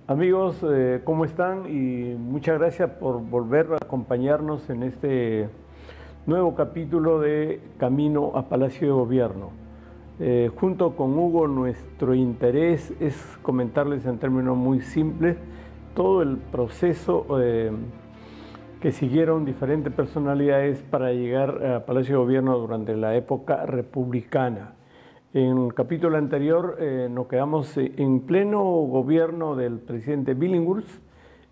Amigos, ¿cómo están? Y muchas gracias por volver a acompañarnos en este nuevo capítulo de Camino a Palacio de Gobierno. Junto con Hugo, nuestro interés es comentarles en términos muy simples todo el proceso que siguieron diferentes personalidades para llegar a Palacio de Gobierno durante la época republicana. En el capítulo anterior nos quedamos en pleno gobierno del presidente Billinghurst,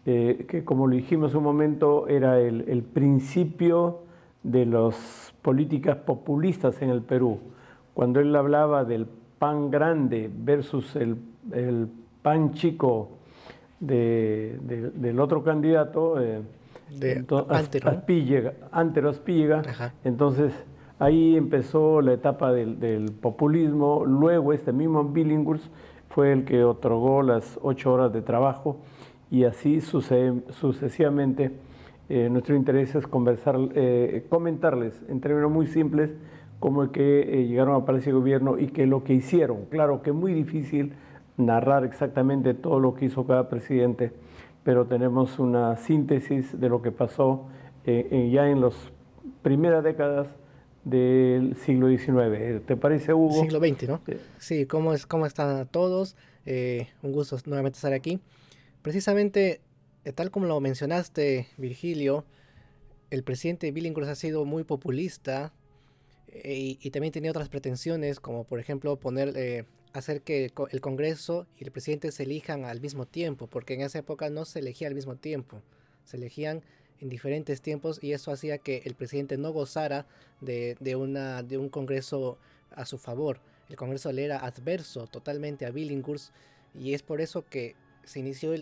que como lo dijimos un momento era el principio de las políticas populistas en el Perú. Cuando él hablaba del pan grande versus el pan chico del otro candidato, De Antero, ¿no? Antero Aspíllega, Ajá. entonces ahí empezó la etapa del populismo. Luego este mismo Billinghurst fue el que otorgó las 8 horas de trabajo y así sucesivamente. Nuestro interés es comentarles en términos muy simples cómo es que llegaron a Palacio de Gobierno y que lo que hicieron. Claro que es muy difícil narrar exactamente todo lo que hizo cada presidente, pero tenemos una síntesis de lo que pasó ya en las primeras décadas del siglo XIX. ¿Te parece, Hugo? Siglo XX, ¿no? Sí, cómo están todos? Un gusto nuevamente estar aquí. Precisamente, tal como lo mencionaste, Virgilio, el presidente Billinghurst ha sido muy populista y también tenía otras pretensiones, como por ejemplo hacer que el Congreso y el presidente se elijan al mismo tiempo, porque en esa época no se elegía al mismo tiempo, se elegían en diferentes tiempos y eso hacía que el presidente no gozara de un Congreso a su favor. El Congreso le era adverso totalmente a Billinghurst y es por eso que se inició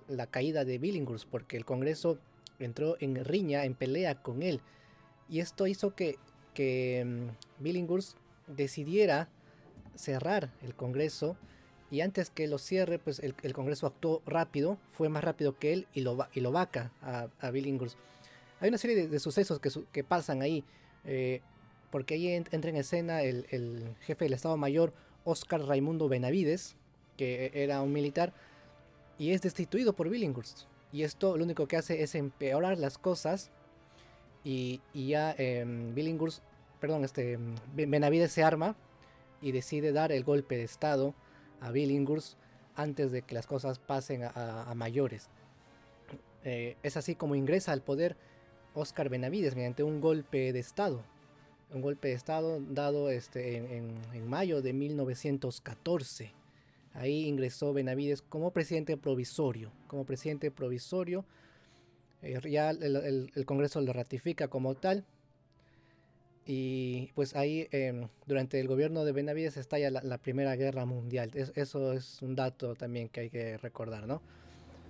la caída de Billinghurst, porque el Congreso entró en riña, en pelea con él. Y esto hizo que Billinghurst decidiera cerrar el Congreso y antes que lo cierre, pues el Congreso actuó rápido, fue más rápido que él y lo vaca a Billinghurst. Hay una serie de sucesos que pasan ahí, eh, porque ahí entra en escena el jefe del Estado Mayor, Óscar Raimundo Benavides, que era un militar, y es destituido por Billinghurst. Y esto lo único que hace es empeorar las cosas y ya Billinghurst, perdón, Benavides se arma y decide dar el golpe de estado a Billinghurst antes de que las cosas pasen a mayores. Es así como ingresa al poder Óscar Benavides mediante un golpe de estado. Un golpe de estado dado en mayo de 1914. Ahí ingresó Benavides como presidente provisorio. Como presidente provisorio, ya el Congreso lo ratifica como tal. Y pues ahí, durante el gobierno de Benavides, estalla la Primera Guerra Mundial. Eso es un dato también que hay que recordar, ¿no?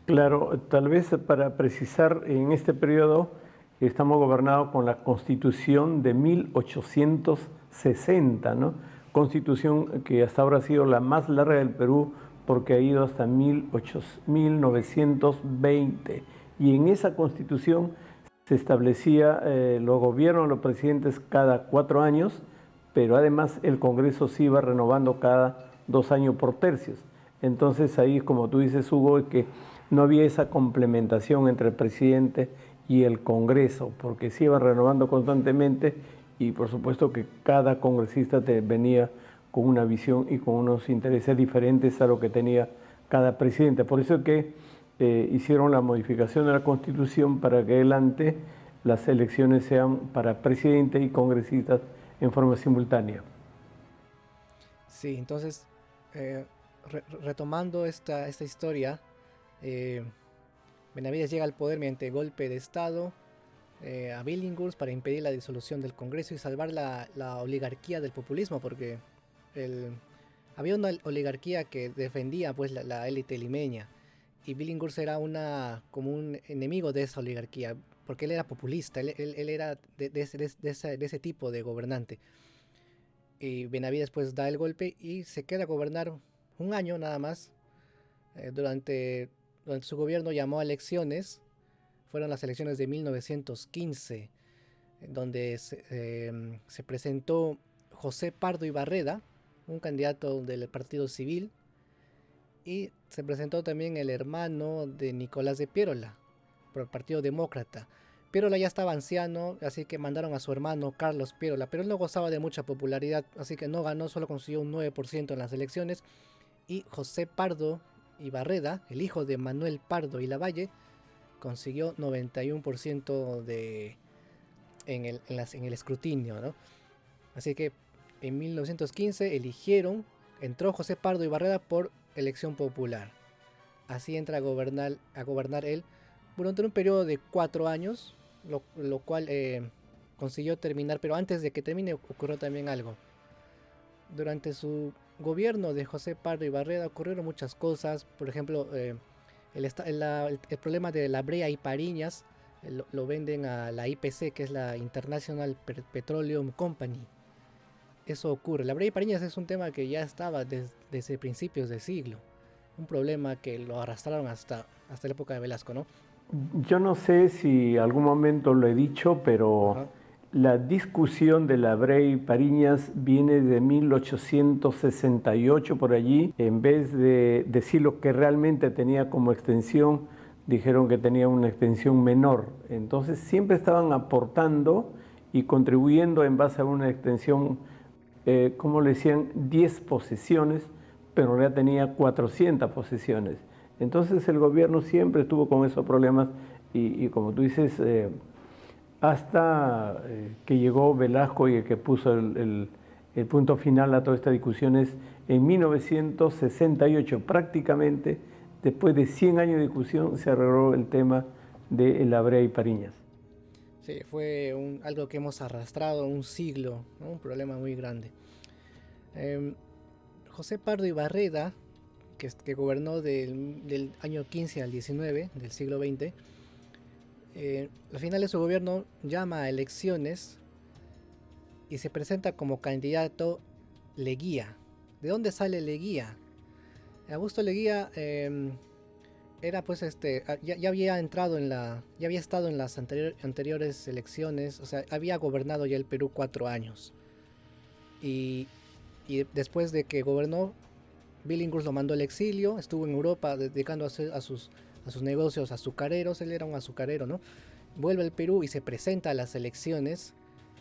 Claro, tal vez para precisar, en este periodo estamos gobernados con la Constitución de 1860, ¿no? Constitución que hasta ahora ha sido la más larga del Perú porque ha ido hasta 1920. Y en esa Constitución se establecía los gobiernos, los presidentes cada 4 años, pero además el Congreso se iba renovando cada 2 años por tercios. Entonces ahí, como tú dices, Hugo, es que no había esa complementación entre el presidente y el Congreso, porque se iba renovando constantemente y por supuesto que cada congresista venía con una visión y con unos intereses diferentes a lo que tenía cada presidente. Por eso es que hicieron la modificación de la Constitución para que adelante las elecciones sean para presidente y congresistas en forma simultánea. Sí, entonces, retomando esta historia, eh, Benavides llega al poder mediante golpe de Estado a Billinghurst para impedir la disolución del Congreso y salvar la oligarquía del populismo, porque el, había una oligarquía que defendía pues la élite limeña y Billinghurst era como un enemigo de esa oligarquía, porque él era populista, él era de ese tipo de gobernante. Y Benavides pues da el golpe y se queda a gobernar un año nada más. Durante su gobierno llamó a elecciones, fueron las elecciones de 1915, donde se presentó José Pardo Ibarreda, un candidato del Partido Civil, y se presentó también el hermano de Nicolás de Piérola, por el Partido Demócrata. Piérola ya estaba anciano, así que mandaron a su hermano Carlos Piérola, pero él no gozaba de mucha popularidad, así que no ganó, solo consiguió un 9% en las elecciones. Y José Pardo y Barreda, el hijo de Manuel Pardo y Lavalle, consiguió 91% en el escrutinio, ¿no? Así que en 1915 entró José Pardo y Barreda por elección popular. Así entra a gobernar él durante un periodo de 4 años, lo cual consiguió terminar, pero antes de que termine ocurrió también algo. Durante su gobierno de José Pardo y Barreda ocurrieron muchas cosas, por ejemplo, el problema de la brea y Pariñas lo venden a la IPC, que es la International Petroleum Company. Eso ocurre. La brea y Pariñas es un tema que ya estaba desde principios de siglo, un problema que lo arrastraron hasta la época de Velasco, ¿no? Yo no sé si algún momento lo he dicho, pero Ajá. la discusión de la Brea y Pariñas viene de 1868 por allí. En vez de decir lo que realmente tenía como extensión, dijeron que tenía una extensión menor. Entonces siempre estaban aportando y contribuyendo en base a una extensión, como le decían, 10 posesiones, pero en realidad tenía 400 posesiones. Entonces el gobierno siempre estuvo con esos problemas y como tú dices, hasta que llegó Velasco y el que puso el punto final a todas estas discusiones en 1968, prácticamente después de 100 años de discusión se arregló el tema de la Brea y Pariñas. Sí, fue algo que hemos arrastrado un siglo, ¿no? Un problema muy grande. Em, José Pardo y Barreda, que gobernó del año 15 al 19 del siglo XX, al final de su gobierno llama a elecciones y se presenta como candidato Leguía. ¿De dónde sale Leguía? Augusto Leguía era pues ya había entrado ya había estado en las anteriores elecciones, o sea, había gobernado ya el Perú 4 años. Y, y después de que gobernó, Billinghurst lo mandó al exilio, estuvo en Europa dedicándose a sus negocios azucareros, él era un azucarero, ¿no? Vuelve al Perú y se presenta a las elecciones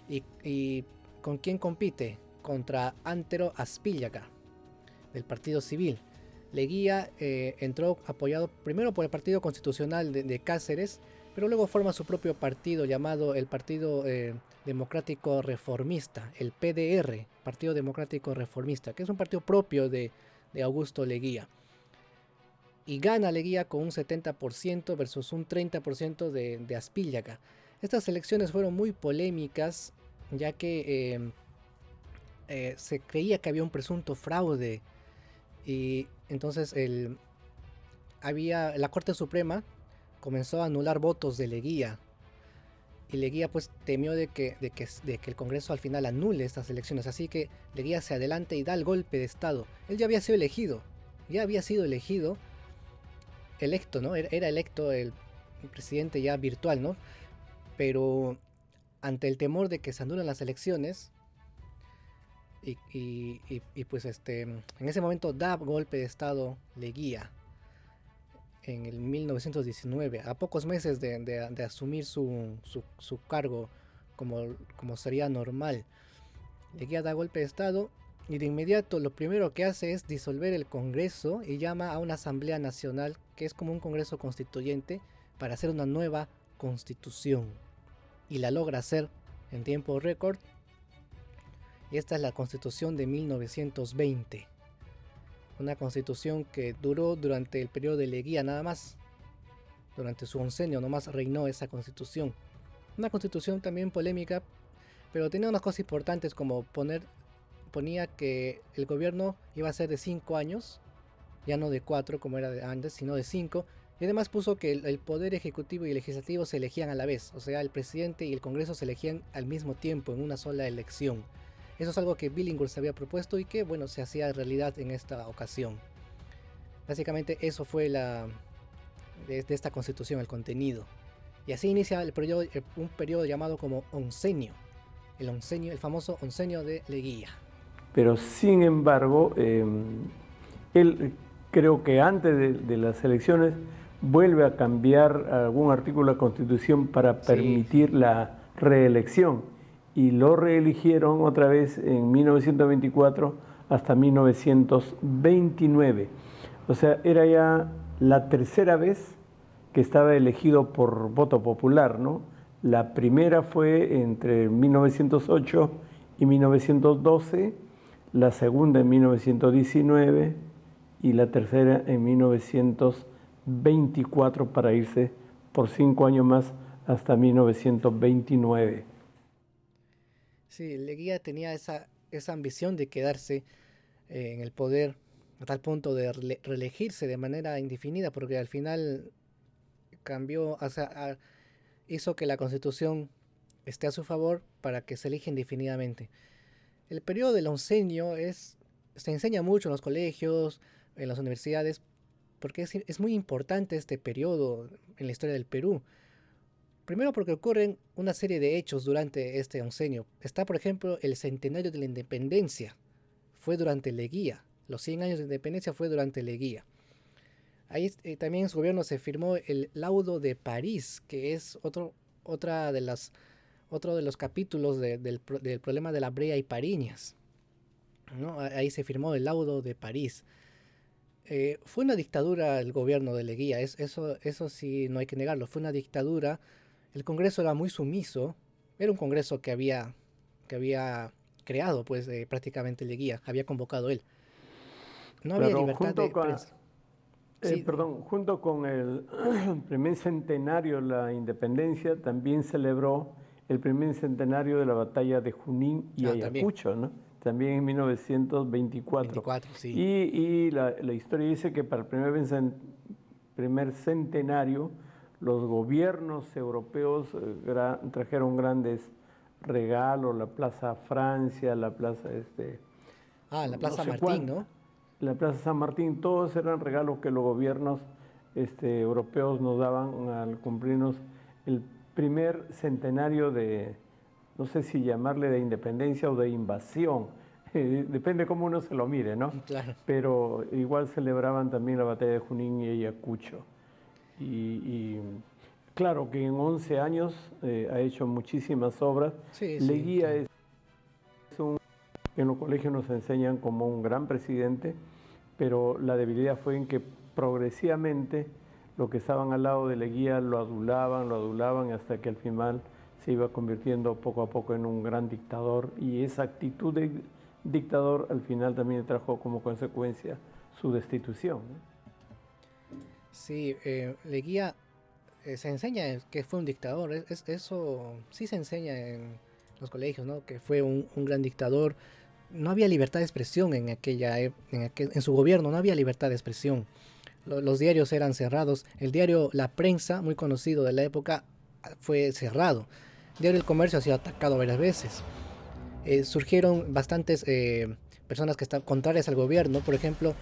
y ¿con quién compite? Contra Antero Aspíllaga, del Partido Civil. Leguía entró apoyado primero por el Partido Constitucional de Cáceres, pero luego forma su propio partido llamado el Partido Democrático Reformista, el PDR, Partido Democrático Reformista, que es un partido propio de Augusto Leguía. Y gana Leguía con un 70% versus un 30% de Aspíllaga. Estas elecciones fueron muy polémicas, ya que se creía que había un presunto fraude. Y entonces la Corte Suprema comenzó a anular votos de Leguía. Y Leguía pues temió de que el Congreso al final anule estas elecciones. Así que Leguía se adelanta y da el golpe de Estado. Él ya había sido elegido. Electo, ¿no? Era electo el presidente ya virtual, ¿no? Pero ante el temor de que se anulen las elecciones, pues en ese momento da golpe de Estado Leguía en el 1919, a pocos meses de asumir su cargo como sería normal. Leguía da golpe de Estado y de inmediato lo primero que hace es disolver el Congreso y llama a una Asamblea Nacional, que es como un Congreso Constituyente, para hacer una nueva constitución. Y la logra hacer en tiempo récord. Y esta es la Constitución de 1920. Una constitución que duró durante el periodo de Leguía nada más. Durante su oncenio nomás reinó esa constitución. Una constitución también polémica, pero tenía unas cosas importantes como ponía que el gobierno iba a ser de 5 años, ya no de 4 como era de antes, sino de 5. Y además puso que el poder ejecutivo y el legislativo se elegían a la vez, o sea, el presidente y el Congreso se elegían al mismo tiempo en una sola elección. Eso es algo que Billinghurst había propuesto y que, bueno, se hacía realidad en esta ocasión. Básicamente eso fue de esta constitución, el contenido. Y así inicia un periodo llamado como oncenio. El famoso oncenio de Leguía. Pero sin embargo, él creo que antes de las elecciones vuelve a cambiar algún artículo de la Constitución para permitir la reelección y lo reeligieron otra vez en 1924 hasta 1929. O sea, era ya la tercera vez que estaba elegido por voto popular, ¿no? La primera fue entre 1908 y 1912, la segunda en 1919 y la tercera en 1924 para irse por 5 años más hasta 1929. Sí, Leguía tenía esa ambición de quedarse en el poder a tal punto de reelegirse de manera indefinida, porque al final cambió, o sea, hizo que la Constitución esté a su favor para que se elija indefinidamente. El periodo del oncenio se enseña mucho en los colegios, en las universidades, porque es muy importante este periodo en la historia del Perú. Primero porque ocurren una serie de hechos durante este oncenio. Está, por ejemplo, el centenario de la independencia. Fue durante Leguía. Los 100 años de independencia fue durante Leguía. Ahí también en su gobierno se firmó el Laudo de París, que es otra de las, otro de los capítulos del problema de la brea y pariñas, ¿no? Ahí se firmó el Laudo de París. Fue una dictadura el gobierno de Leguía, eso sí no hay que negarlo, fue una dictadura. El Congreso era muy sumiso, era un Congreso que había creado pues prácticamente Leguía, había convocado él. No había Claro, libertad de prensa. Sí, junto con el primer centenario de la independencia, también celebró el primer centenario de la batalla de Junín y también, Ayacucho, ¿no? También en 1924. 24, sí. Y la historia dice que para el primer centenario, los gobiernos europeos trajeron grandes regalos, la Plaza Francia, la Plaza La no Plaza sé Martín, cuánto, ¿no? la Plaza San Martín, todos eran regalos que los gobiernos europeos nos daban al cumplirnos el primer centenario de, no sé si llamarle de independencia o de invasión, depende cómo uno se lo mire, ¿no? Claro. Pero igual celebraban también la batalla de Junín y Ayacucho. Y claro que en 11 años ha hecho muchísimas obras. Sí, sí, Leguía claro. en los colegios nos enseñan como un gran presidente, pero la debilidad fue en que progresivamente los que estaban al lado de Leguía lo adulaban hasta que al final se iba convirtiendo poco a poco en un gran dictador, y esa actitud de dictador al final también trajo como consecuencia su destitución, ¿no? Sí, Leguía se enseña que fue un dictador, eso sí se enseña en los colegios, ¿no? Que fue un gran dictador. No había libertad de expresión en su gobierno, no había libertad de expresión. Los diarios eran cerrados. El diario La Prensa, muy conocido de la época, fue cerrado. El diario El Comercio ha sido atacado varias veces. Surgieron bastantes personas que están contrarias al gobierno. Por ejemplo,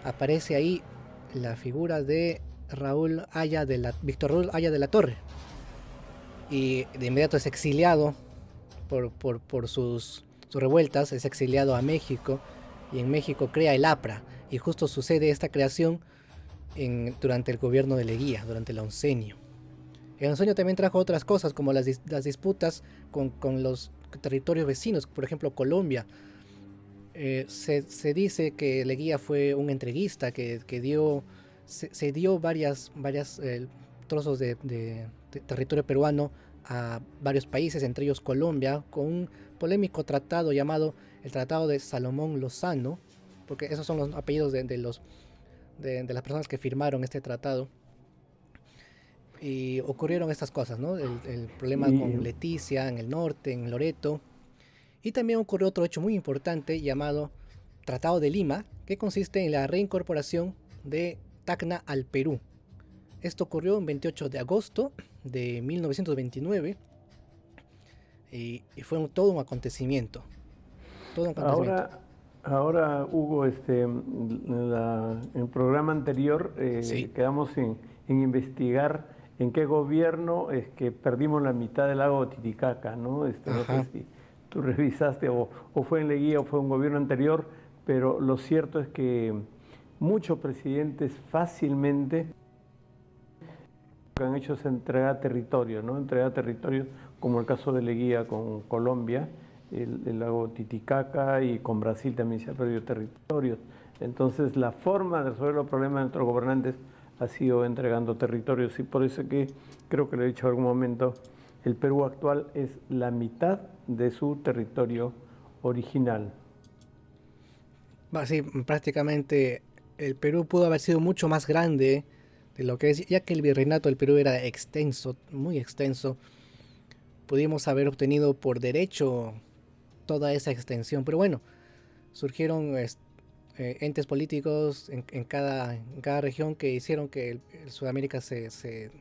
aparece ahí la figura de Víctor Raúl Haya de la Torre. Y de inmediato es exiliado por sus revueltas, es exiliado a México, y en México crea el APRA, y justo sucede esta creación durante el gobierno de Leguía, durante el oncenio. El oncenio también trajo otras cosas, como las disputas con los territorios vecinos, por ejemplo Colombia. Se dice que Leguía fue un entreguista, que se dio varias trozos de territorio peruano a varios países, entre ellos Colombia, con un polémico tratado llamado el Tratado de Salomón Lozano, porque esos son los apellidos de las personas que firmaron este tratado. Y ocurrieron estas cosas, ¿no? El problema Y con Leticia en el norte, en Loreto. Y también ocurrió otro hecho muy importante llamado Tratado de Lima, que consiste en la reincorporación de Tacna al Perú. Esto ocurrió el 28 de agosto de 1929 y fue todo un acontecimiento. Todo un acontecimiento. Ahora Hugo, en el programa anterior Sí. quedamos en investigar en qué gobierno es que perdimos la mitad del lago Titicaca, ¿no? No sé Ajá. si tú revisaste o fue en Leguía o fue un gobierno anterior, pero lo cierto es que muchos presidentes fácilmente lo que han hecho es entregar territorios, ¿no? Entregar territorios, como el caso de Leguía con Colombia, el lago Titicaca, y con Brasil también se ha perdido territorios. Entonces la forma de resolver los problemas de nuestros gobernantes ha sido entregando territorios, y por eso que creo que lo he dicho en algún momento, el Perú actual es la mitad de su territorio original. Sí, prácticamente el Perú pudo haber sido mucho más grande de lo que es, ya que el virreinato del Perú era extenso, muy extenso. Pudimos haber obtenido por derecho toda esa extensión, pero bueno, surgieron entes políticos en cada región que hicieron que el Sudamérica se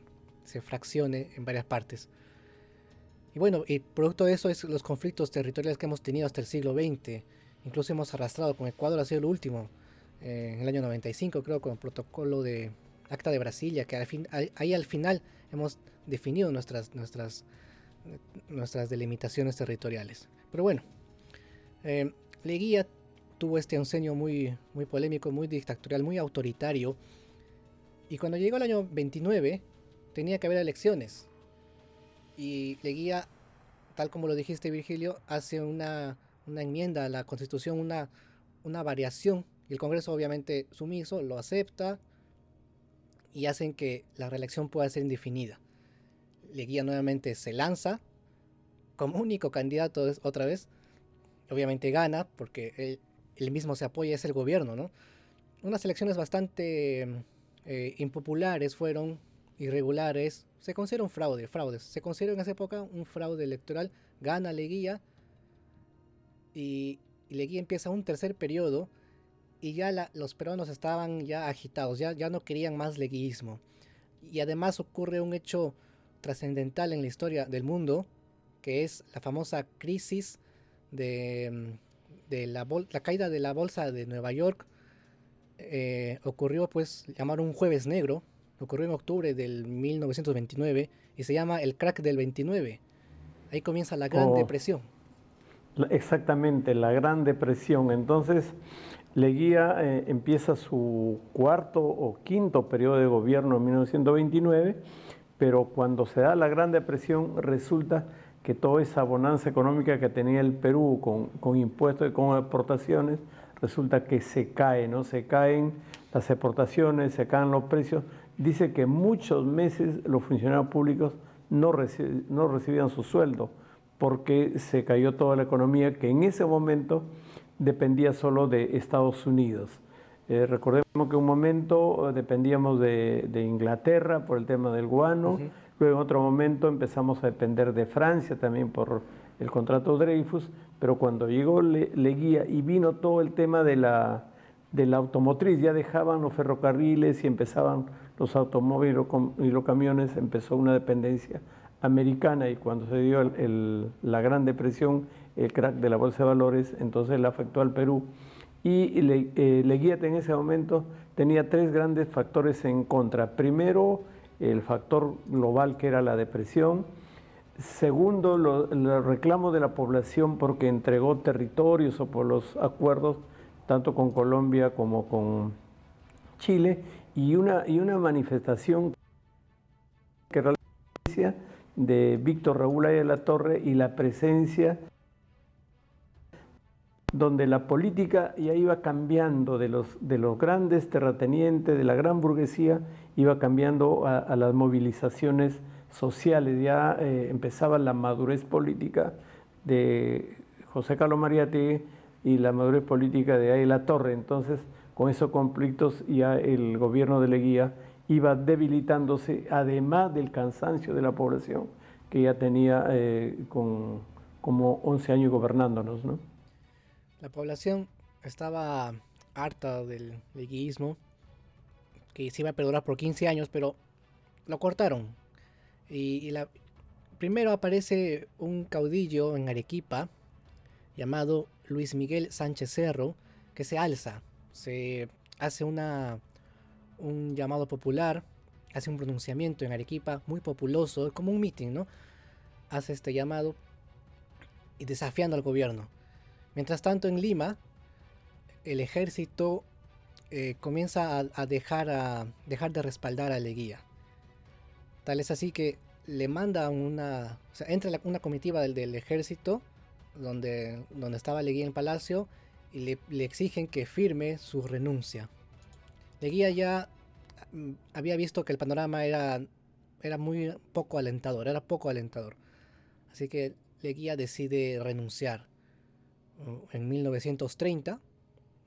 fraccione en varias partes. Y bueno, y producto de eso es los conflictos territoriales que hemos tenido hasta el siglo XX. Incluso hemos arrastrado con Ecuador, ha sido el último, en el año 95 creo, con el protocolo de Acta de Brasilia, que ahí al final hemos definido nuestras delimitaciones territoriales. Pero bueno, Leguía tuvo este enseño muy polémico, muy dictatorial, muy autoritario. Y cuando llegó el año 29, tenía que haber elecciones. Y Leguía, tal como lo dijiste, Virgilio, hace una enmienda a la Constitución, una variación. Y el Congreso, obviamente sumiso, lo acepta y hacen que la reelección pueda ser indefinida. Leguía nuevamente se lanza como único candidato otra vez. Obviamente gana porque él mismo se apoya, es el gobierno, ¿no? Unas elecciones bastante impopulares fueron, irregulares. Se considera un fraudes. Se considera en esa época un fraude electoral. Gana Leguía y Leguía empieza un tercer periodo y ya los peruanos estaban ya agitados, ya no querían más leguismo. Y además ocurre un hecho trascendental en la historia del mundo, que es la famosa crisis de la caída de la bolsa de Nueva York. Ocurrió, pues, llamaron un jueves negro, ocurrió en octubre del 1929 y se llama el crack del 29. Ahí comienza la Gran Depresión. Exactamente, la Gran Depresión. Entonces, Leguía empieza su cuarto o quinto periodo de gobierno en 1929, pero cuando se da la Gran Depresión resulta que toda esa bonanza económica que tenía el Perú con impuestos y con exportaciones, resulta que se cae, ¿no? Se caen las exportaciones, se caen los precios. Dice que muchos meses los funcionarios públicos no recibían su sueldo porque se cayó toda la economía, que en ese momento dependía solo de Estados Unidos. Recordemos que un momento dependíamos de Inglaterra por el tema del guano, luego en otro momento empezamos a depender de Francia también por el contrato Dreyfus, pero cuando llegó Leguía y vino todo el tema de la automotriz, ya dejaban los ferrocarriles y empezaban los automóviles y los camiones, empezó una dependencia americana, y cuando se dio la Gran Depresión, el crack de la bolsa de valores, entonces le afectó al Perú. Y Leguía en ese momento tenía tres grandes factores en contra. Primero, el factor global, que era la depresión. Segundo, los reclamos de la población porque entregó territorios o por los acuerdos tanto con Colombia como con Chile, y una manifestación que realiza de Víctor Raúl Aya de la Torre y la presencia donde la política ya iba cambiando de los grandes terratenientes, de la gran burguesía, iba cambiando a las movilizaciones sociales. Ya empezaba la madurez política de José Carlos Mariátegui y la madurez política de Aya de la Torre. Entonces, con esos conflictos ya el gobierno de Leguía iba debilitándose, además del cansancio de la población que ya tenía como 11 años gobernándonos, ¿no? La población estaba harta del leguismo, que se iba a perdurar por 15 años, pero lo cortaron. Primero aparece un caudillo en Arequipa llamado Luis Miguel Sánchez Cerro, que se alza, se hace un llamado popular, hace un pronunciamiento en Arequipa muy populoso, como un meeting, ¿no? Hace este llamado y desafiando al gobierno. Mientras tanto, en Lima, el ejército comienza a dejar de respaldar a Leguía. Tal es así que le manda o sea, entra una comitiva del ejército donde estaba Leguía en el palacio y le exigen que firme su renuncia. Leguía ya había visto que el panorama era muy poco alentador. Así que Leguía decide renunciar. En 1930,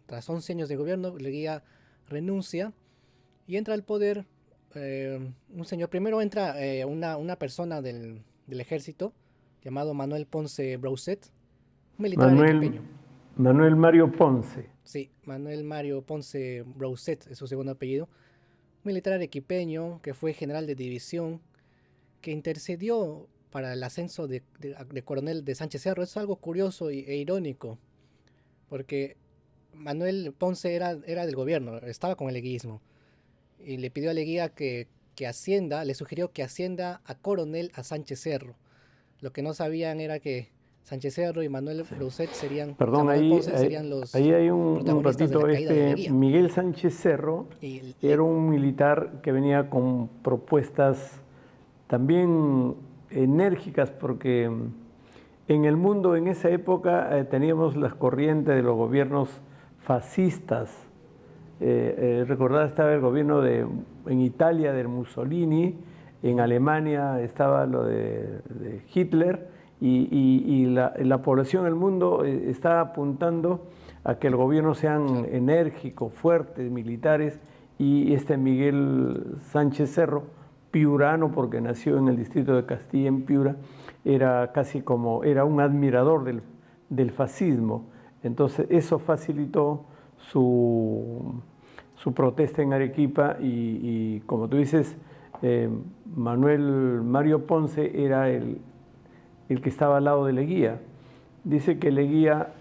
tras 11 años de gobierno, Leguía renuncia y entra al poder un señor. Primero entra una persona del ejército llamado Manuel Ponce Brousset, un militar Manuel, arequipeño. Manuel Mario Ponce. Sí, Manuel Mario Ponce Brousset es su segundo apellido. Un militar arequipeño que fue general de división, que intercedió para el ascenso de coronel de Sánchez Cerro. Es algo curioso e irónico, porque Manuel Ponce era del gobierno, estaba con el leguismo, y le pidió a Leguía que ascienda, le sugirió que ascienda a coronel a Sánchez Cerro. Lo que no sabían era que Sánchez Cerro y Manuel Sí. Brousset Perdón, Manuel ahí, Ponce serían los ahí hay un protagonistas de la ratito, caída de Leguía. Miguel Sánchez Cerro Y era un militar que venía con propuestas también enérgicas, porque en el mundo en esa época teníamos las corrientes de los gobiernos fascistas. Recordad, estaba el gobierno en Italia del Mussolini, en Alemania estaba lo de Hitler, y la población del mundo está apuntando a que el gobierno sean enérgicos, fuertes, militares, y este Miguel Sánchez Cerro, piurano porque nació en el distrito de Castilla, en Piura, era un admirador del fascismo. Entonces eso facilitó su protesta en Arequipa, y como tú dices, Manuel Mario Ponce era el que estaba al lado de Leguía. Dice que Leguía,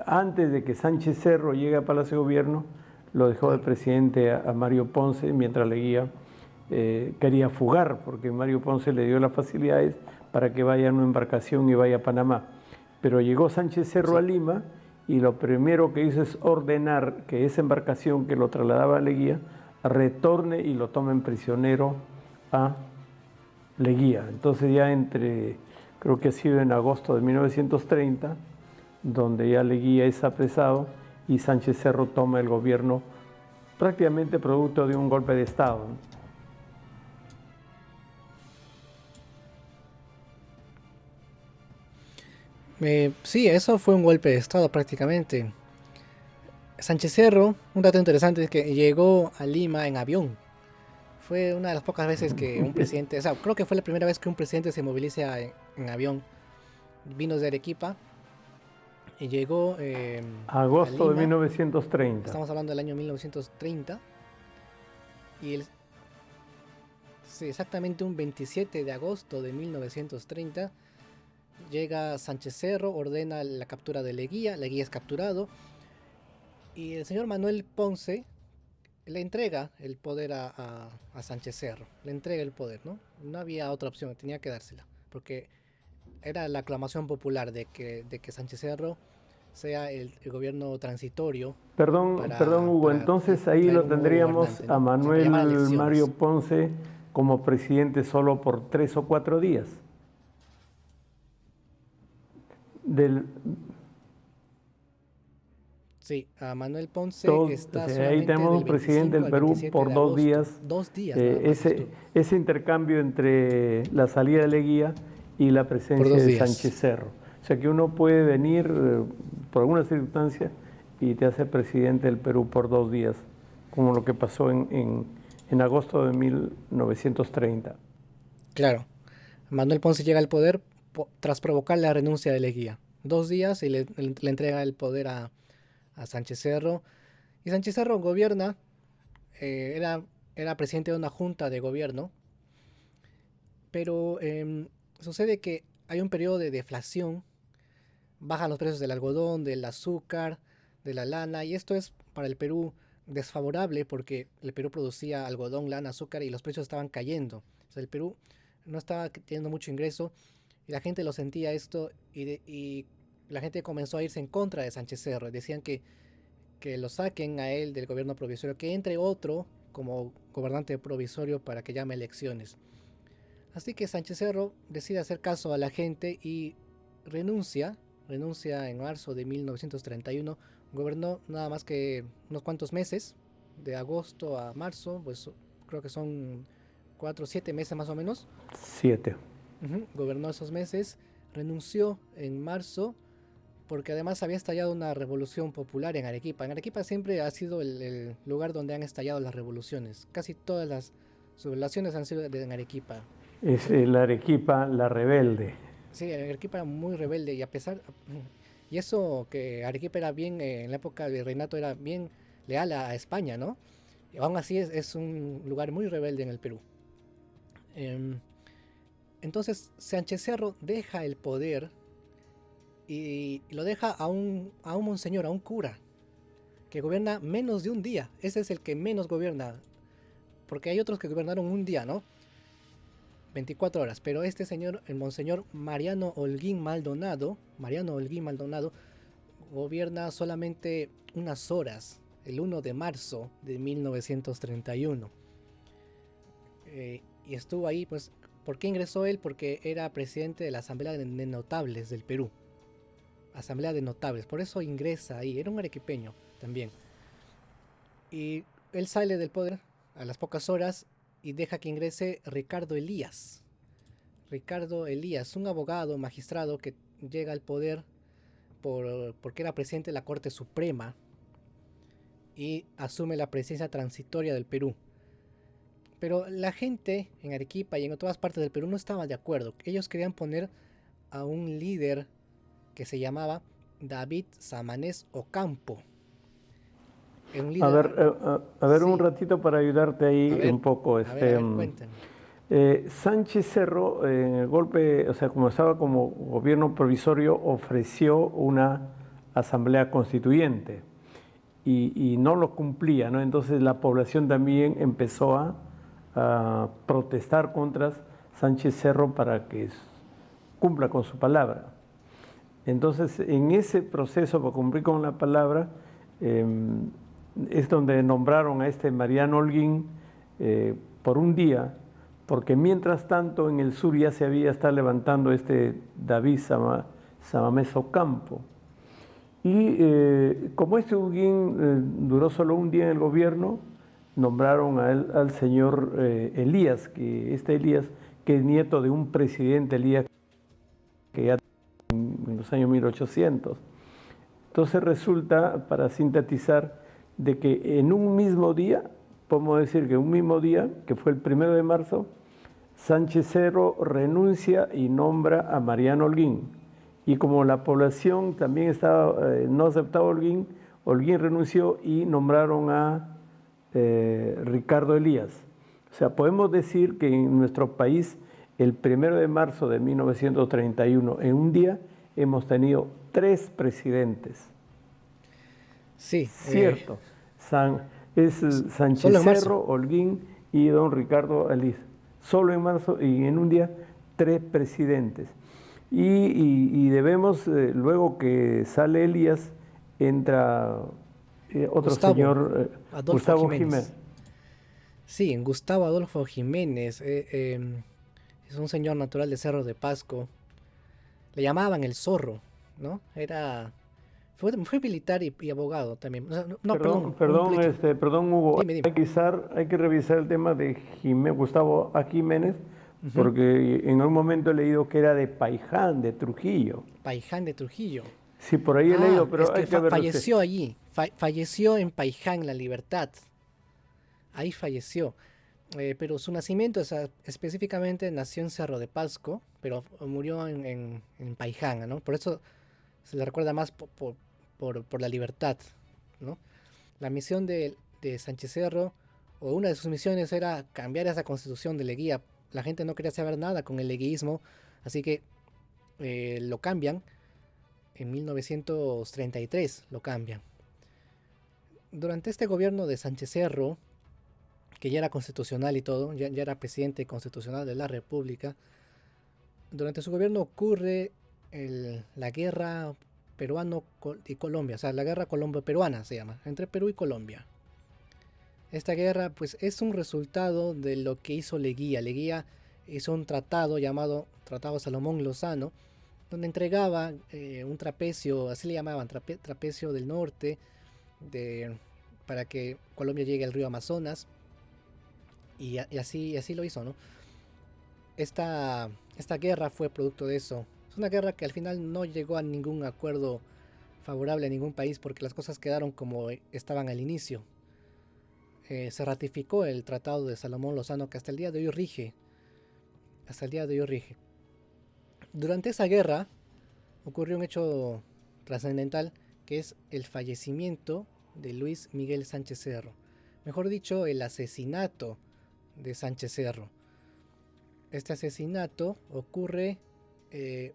antes de que Sánchez Cerro llegue a Palacio de Gobierno, lo dejó de presidente a Mario Ponce, mientras Leguía quería fugar, porque Mario Ponce le dio las facilidades para que vaya en una embarcación y vaya a Panamá. Pero llegó Sánchez Cerro a Lima, y lo primero que hizo es ordenar que esa embarcación que lo trasladaba a Leguía retorne y lo tomen prisionero a Leguía. Entonces ya creo que ha sido en agosto de 1930, donde ya Leguía es apresado y Sánchez Cerro toma el gobierno prácticamente producto de un golpe de Estado. Sí, eso fue un golpe de estado prácticamente. Sánchez Cerro, un dato interesante es que llegó a Lima en avión. Fue una de las pocas veces que un presidente, o sea, creo que fue la primera vez que un presidente se moviliza en avión. Vino de Arequipa y llegó a Agosto de Lima. 1930. Estamos hablando del año 1930. Y sí, exactamente un 27 de agosto de 1930 llega Sánchez Cerro, ordena la captura de Leguía es capturado, y el señor Manuel Ponce le entrega el poder a Sánchez Cerro, le entrega el poder, ¿no? No había otra opción, tenía que dársela, porque era la aclamación popular de que Sánchez Cerro sea el gobierno transitorio Perdón, Hugo, para entonces ahí traer lo un nuevo tendríamos gobernante, a ¿no? O sea, para Manuel llamar a Mario elecciones. Ponce como presidente solo por 3 o 4 días. Del, Sí, a Manuel Ponce o está sea, ahí solamente tenemos del un presidente 25 del al Perú 27 por de 2 días. agosto. 2 días nada más Ese, estuvo. ese intercambio entre la salida de Leguía y la Por presencia dos de Sánchez días. Cerro. O sea que uno puede venir por alguna circunstancia y te hace presidente del Perú por 2 días, como lo que pasó en agosto de 1930. Claro, Manuel Ponce llega al poder tras provocar la renuncia de Leguía. 2 días y le entrega el poder a Sánchez Cerro. Y Sánchez Cerro gobierna, era presidente de una junta de gobierno, pero sucede que hay un periodo de deflación, bajan los precios del algodón, del azúcar, de la lana, y esto es para el Perú desfavorable porque el Perú producía algodón, lana, azúcar y los precios estaban cayendo. O sea, el Perú no estaba teniendo mucho ingreso y la gente lo sentía esto, y la gente comenzó a irse en contra de Sánchez Cerro. Decían que que lo saquen a él del gobierno provisorio, que entre otro como gobernante provisorio para que llame elecciones. Así que Sánchez Cerro decide hacer caso a la gente y renuncia en marzo de 1931. Gobernó nada más que unos cuantos meses, de agosto a marzo, pues creo que son 4 o 7 meses más o menos. 7. Gobernó esos meses, renunció en marzo porque además había estallado una revolución popular en Arequipa. En Arequipa siempre ha sido el lugar donde han estallado las revoluciones. Casi todas las sublevaciones han sido en Arequipa. Es el Arequipa la rebelde. Sí, Arequipa era muy rebelde y a pesar... Y eso que Arequipa era bien, en la época del reinato era bien leal a España, ¿no? Y aún así es un lugar muy rebelde en el Perú. Entonces Sánchez Cerro deja el poder y lo deja a un monseñor, a un cura, que gobierna menos de un día. Ese es el que menos gobierna, porque hay otros que gobernaron un día, ¿no? 24 horas, pero este señor, el monseñor Mariano Holguín Maldonado, gobierna solamente unas horas, el 1 de marzo de 1931. Y estuvo ahí, pues, ¿por qué ingresó él? Porque era presidente de la Asamblea de Notables del Perú. Asamblea de Notables, por eso ingresa ahí, era un arequipeño también. Y él sale del poder a las pocas horas y deja que ingrese Ricardo Elías. Ricardo Elías, un abogado, magistrado que llega al poder porque era presidente de la Corte Suprema y asume la presidencia transitoria del Perú. Pero la gente en Arequipa y en otras partes del Perú no estaba de acuerdo. Ellos querían poner a un líder que se llamaba David Samanez Ocampo. A ver sí. Un ratito para ayudarte ahí un poco. A ver, cuéntame. Sánchez Cerro, en el golpe, o sea, como estaba como gobierno provisorio, ofreció una asamblea constituyente y no lo cumplía, ¿no? Entonces la población también empezó a protestar contra Sánchez Cerro para que cumpla con su palabra. Entonces, en ese proceso para cumplir con la palabra, es donde nombraron a este Mariano Holguín por un día, porque mientras tanto en el sur ya se había estado levantando este David Samanez Ocampo. Y como este Holguín duró solo un día en el gobierno, nombraron al señor Elías, que es nieto de un presidente Elías que ya en los años 1800. Entonces resulta, para sintetizar, de que en un mismo día, podemos decir que un mismo día, que fue el 1 de marzo, Sánchez Cerro renuncia y nombra a Mariano Holguín. Y como la población también no aceptaba a Holguín, Holguín renunció y nombraron a Ricardo Elías. O sea, podemos decir que en nuestro país, el 1 de marzo de 1931, en un día, hemos tenido 3 presidentes. Sí. Cierto. Es Sánchez Cerro, Holguín y don Ricardo Elías. Solo en marzo y en un día 3 presidentes. Y debemos, luego que sale Elías, entra otro señor, Gustavo Jiménez. Sí, Gustavo Adolfo Jiménez. Es un señor natural de Cerro de Pasco. Le llamaban el Zorro, ¿no? Fue militar y abogado también. Perdón, Hugo. Dime. Hay que revisar el tema de Gustavo A. Jiménez, porque en un momento he leído que era de Paiján, de Trujillo. Paiján de Trujillo. Sí, por ahí he leído, pero hay que falleció allí. Falleció en Paiján, La Libertad. Ahí falleció. Pero su nacimiento, específicamente nació en Cerro de Pasco, pero murió en Paiján, ¿no? Por eso se le recuerda más por La Libertad, ¿no? La misión de Sánchez Cerro, o una de sus misiones, era cambiar esa constitución de Leguía. La gente no quería saber nada con el leguismo, así que lo cambian. En 1933 lo cambian. Durante este gobierno de Sánchez Cerro, que ya era constitucional y todo, ya era presidente constitucional de la República, durante su gobierno ocurre la guerra peruano y Colombia, o sea, la guerra colombo-peruana se llama, entre Perú y Colombia. Esta guerra pues es un resultado de lo que hizo Leguía. Leguía hizo un tratado llamado Tratado Salomón-Lozano, donde entregaba un trapecio, así le llamaban, trapecio del norte, para que Colombia llegue al río Amazonas, y así lo hizo, ¿no? Esta guerra fue producto de eso. Es una guerra que al final no llegó a ningún acuerdo favorable a ningún país porque las cosas quedaron como estaban al inicio. Se ratificó el Tratado de Salomón Lozano que hasta el día de hoy rige. Hasta el día de hoy rige. Durante esa guerra ocurrió un hecho trascendental que es el fallecimiento de Luis Miguel Sánchez Cerro. Mejor dicho, el asesinato de Sánchez Cerro. Este asesinato ocurre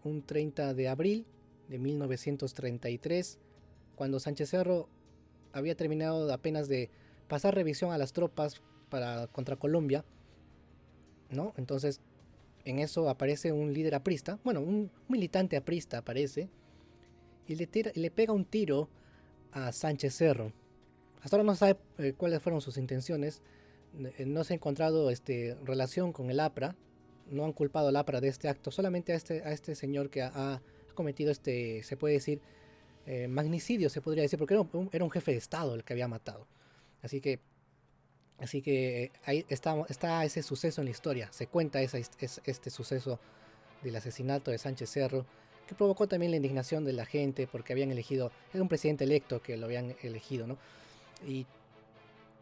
un 30 de abril de 1933, cuando Sánchez Cerro había terminado apenas de pasar revisión a las tropas contra Colombia, ¿no? Entonces, en eso aparece un líder aprista, bueno, un militante aprista aparece, y le pega un tiro a Sánchez Cerro. Hasta ahora no se sabe cuáles fueron sus intenciones, no se ha encontrado relación con el APRA, no han culpado al APRA de este acto, solamente a este señor que ha cometido se puede decir, magnicidio, se podría decir, porque era un jefe de Estado el que había matado. Así que ahí está ese suceso en la historia, se cuenta este suceso del asesinato de Sánchez Cerro, que provocó también la indignación de la gente porque habían elegido, era un presidente electo que lo habían elegido, ¿no? Y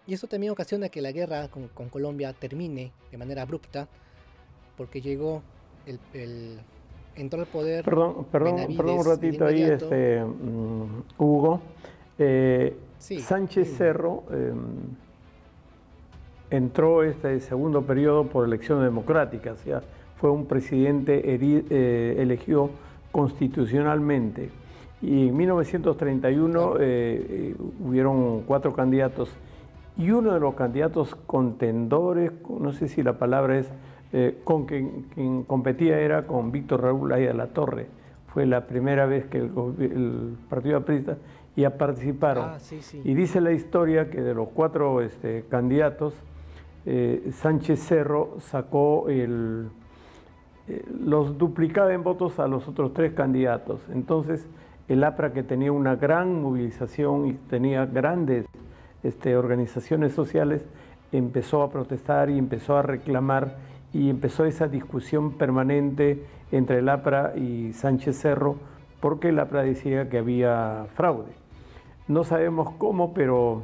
eso también ocasiona que la guerra con Colombia termine de manera abrupta, porque llegó entró al poder Perdón un ratito ahí, Hugo. Sí, Sánchez Cerro entró este segundo periodo por elección democrática, o sea, fue un presidente elegido constitucionalmente. Y en 1931 hubieron 4 candidatos y uno de los candidatos contendores, no sé si la palabra es, con quien competía era con Víctor Raúl Haya de la Torre. Fue la primera vez que el Partido Aprista ya participaron. Sí. Y dice la historia que de los 4 candidatos, Sánchez Cerro sacó los duplicaba en votos a los otros 3 candidatos. Entonces el APRA, que tenía una gran movilización y tenía grandes organizaciones sociales, empezó a protestar y empezó a reclamar y empezó esa discusión permanente entre el APRA y Sánchez Cerro, porque el APRA decía que había fraude. No sabemos cómo, pero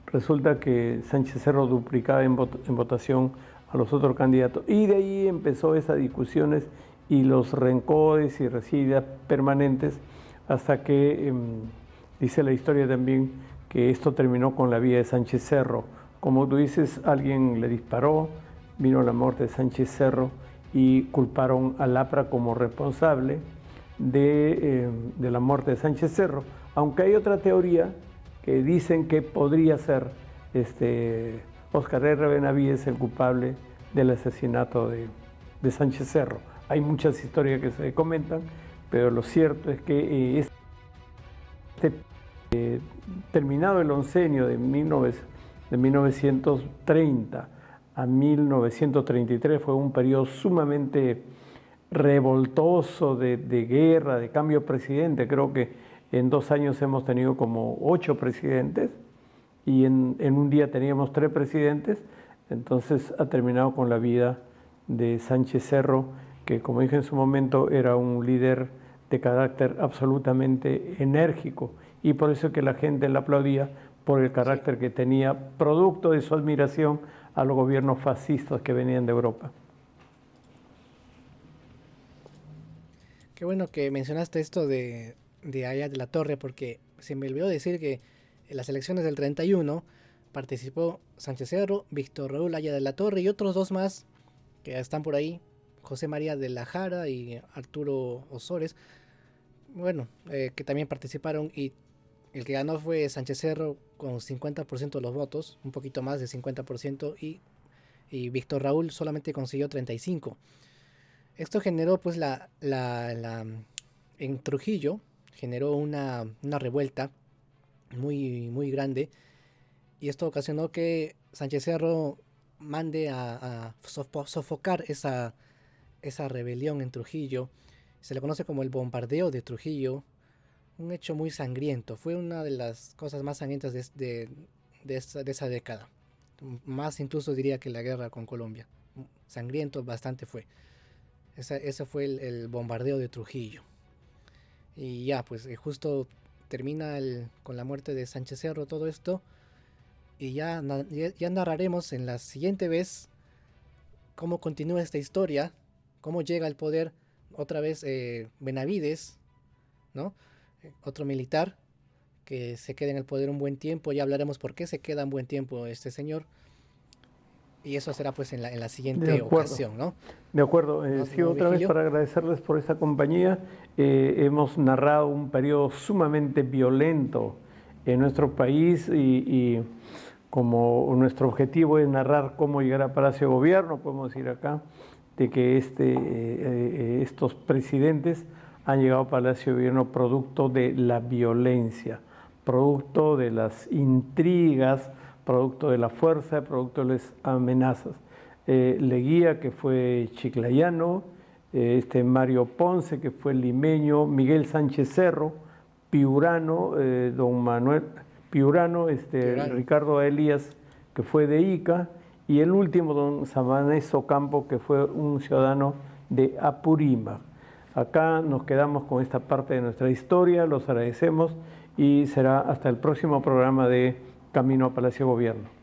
resulta que Sánchez Cerro duplicaba en votación a los otros candidatos, y de ahí empezó esas discusiones y los rencores y rencillas permanentes, hasta que dice la historia también que esto terminó con la vida de Sánchez Cerro. Como tú dices, alguien le disparó, vino la muerte de Sánchez Cerro y culparon al APRA como responsable de la muerte de Sánchez Cerro, aunque hay otra teoría que dicen que podría ser Óscar R. Benavides el culpable del asesinato de Sánchez Cerro. Hay muchas historias que se comentan, pero lo cierto es que terminado el oncenio de 1930 a 1933 fue un periodo sumamente revoltoso de guerra, de cambio de presidente. Creo que en 2 años hemos tenido como 8 presidentes y en un día teníamos 3 presidentes. Entonces ha terminado con la vida de Sánchez Cerro, que, como dije en su momento, era un líder de carácter absolutamente enérgico, y por eso que la gente le aplaudía por el carácter que tenía, producto de su admiración a los gobiernos fascistas que venían de Europa. Qué bueno que mencionaste esto de Haya de la Torre, porque se me olvidó decir que en las elecciones del 31 participó Sánchez Cerro, Víctor Raúl Haya de la Torre y otros 2 más que están por ahí, José María de la Jara y Arturo Osores, bueno, que también participaron, y el que ganó fue Sánchez Cerro con 50% de los votos, un poquito más de 50%, y Víctor Raúl solamente consiguió 35%. Esto generó pues en Trujillo generó una revuelta muy grande, y esto ocasionó que Sánchez Cerro mande a sofocar esa rebelión en Trujillo. Se le conoce como el bombardeo de Trujillo, un hecho muy sangriento. Fue una de las cosas más sangrientas de esa década. Más incluso diría que la guerra con Colombia. Sangriento bastante fue. Ese fue el bombardeo de Trujillo. Y ya, pues justo termina con la muerte de Sánchez Cerro todo esto. Y ya narraremos en la siguiente vez cómo continúa esta historia, cómo llega al poder otra vez Benavides, ¿no? Otro militar que se queda en el poder un buen tiempo. Ya hablaremos por qué se queda un buen tiempo este señor. Y eso será pues en la siguiente ocasión, ¿no? De acuerdo. Sí, otra vez para agradecerles por esta compañía. Hemos narrado un periodo sumamente violento en nuestro país y como nuestro objetivo es narrar cómo llegar a Palacio de Gobierno, podemos decir acá, de que estos presidentes han llegado a Palacio de Gobierno producto de la violencia, producto de las intrigas, producto de la fuerza, producto de las amenazas. Leguía, que fue chiclayano, Mario Ponce, que fue limeño, Miguel Sánchez Cerro, piurano, don Manuel Piurano, Ricardo Elías, que fue de Ica, y el último, don Samanés Ocampo, que fue un ciudadano de Apurímac. Acá nos quedamos con esta parte de nuestra historia, los agradecemos y será hasta el próximo programa de Camino a Palacio de Gobierno.